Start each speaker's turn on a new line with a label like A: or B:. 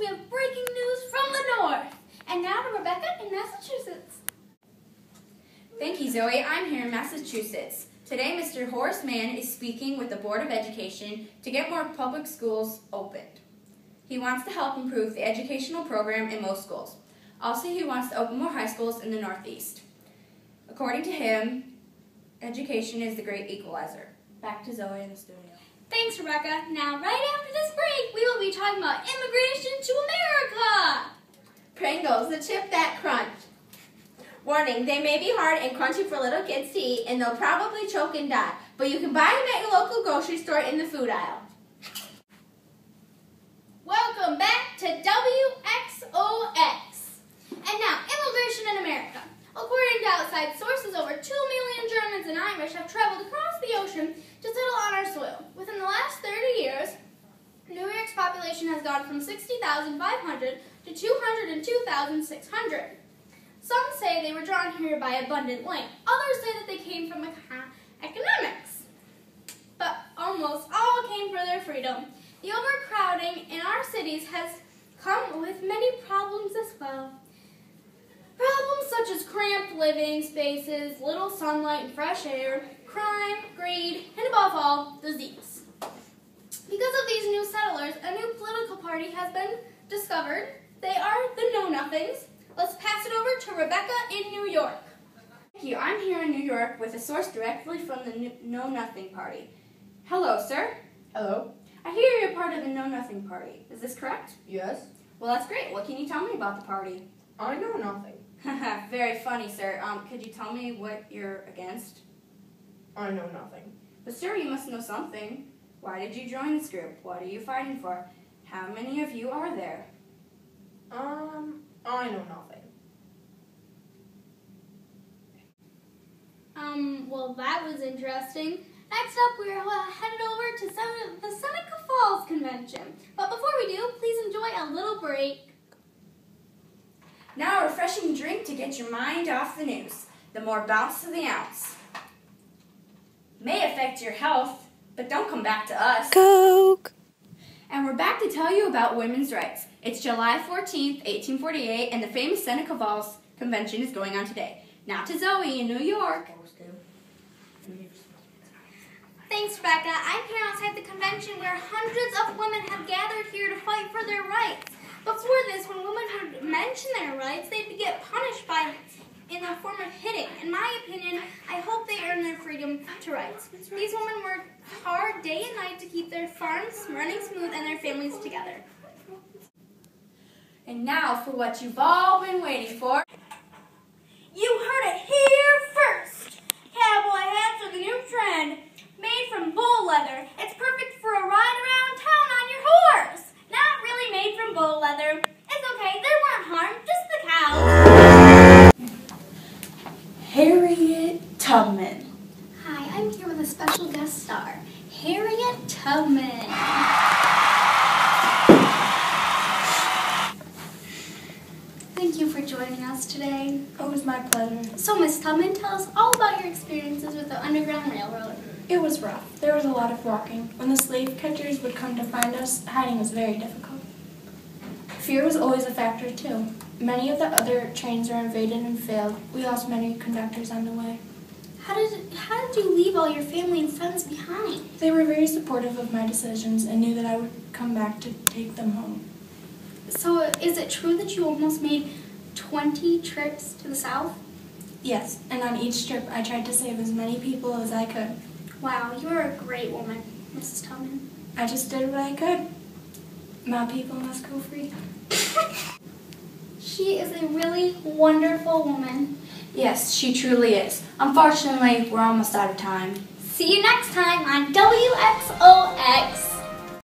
A: we have breaking news from the north. And now to Rebecca in Massachusetts.
B: Thank you, Zoe. I'm here in Massachusetts. Today, Mr. Horace Mann is speaking with the Board of Education to get more public schools opened. He wants to help improve the educational program in most schools. Also, he wants to open more high schools in the Northeast. According to him, education is the great equalizer. Back to Zoe in the studio.
A: Thanks, Rebecca. Now, right after this break, we will be talking about immigration to America.
C: Pringles, the chip that crunch. Warning, they may be hard and crunchy for little kids to eat, and they'll probably choke and die. But you can buy them at your local grocery store in the food aisle.
A: Welcome back to Wxox. And now, immigration in America. According to outside sources, over 2 million Germans and Irish have traveled across the ocean to settle on our soil. Within the last 30 years, New York's population has gone from 60,500 to 202,600. Some say they were drawn here by abundant land. Others say that they came from economics. But almost all came for their freedom. The overcrowding in our cities has come with many problems as well. Problems such as cramped living spaces, little sunlight and fresh air, crime, greed, and above all, disease. Because of these new settlers, a new political party has been discovered. They are the Know-Nothings. Let's pass it over to Rebecca in New York.
B: Thank you. I'm here in New York with a source directly from the Know Nothing Party. Hello, sir.
D: Hello?
B: I hear you're part of the Know Nothing Party. Is this correct?
D: Yes?
B: Well, that's great. What can you tell me about the party?
D: I know nothing.
B: Very funny, sir. Could you tell me what you're against?
D: I know nothing.
B: But sir, you must know something. Why did you join this group? What are you fighting for? How many of you are there?
D: I know nothing.
A: Well, that was interesting. Next up, we're headed over to the Seneca Falls Convention. But before we do, please enjoy a little break.
B: Now a refreshing drink to get your mind off the news. The more bounce to the ounce. May affect your health, but don't come back to us.
E: Coke!
B: And we're back to tell you about women's rights. It's July 14th, 1848, and the famous Seneca Falls Convention is going on today. Now to Zoe in New York.
A: Thanks, Rebecca. I'm here outside the convention where hundreds of women have gathered here to fight for their rights. Before this, when women would mention their rights, they'd get punished in the form of hitting. In my opinion, I hope they earn their freedom to rights. These women work hard day and night to keep their farms running smooth and their families together.
B: And now for what you've all been waiting for.
A: You heard it here first! Cowboy hats are the new trend. Made from bull leather. It's perfect for a ride around town on your horse. Not really made from bull leather. It's okay, they weren't harmed, just the cows.
B: Harriet Tubman.
A: Hi, I'm here with a special guest star, Harriet Tubman. Thank you for joining us today.
D: It was my pleasure.
A: So, Miss Tubman, tell us all about your experiences with the Underground Railroad.
D: It was rough. There was a lot of walking. When the slave catchers would come to find us, hiding was very difficult. Fear was always a factor, too. Many of the other trains were invaded and failed. We lost many conductors on the way.
A: How did you leave all your family and friends behind?
D: They were very supportive of my decisions and knew that I would come back to take them home.
A: So, is it true that you almost made 20 trips to the South?
D: Yes, and on each trip I tried to save as many people as I could.
A: Wow, you are a great woman, Mrs. Tubman.
D: I just did what I could. My people must go free.
A: She is a really wonderful woman.
B: Yes, she truly is. Unfortunately, we're almost out of time.
A: See you next time on Wxox.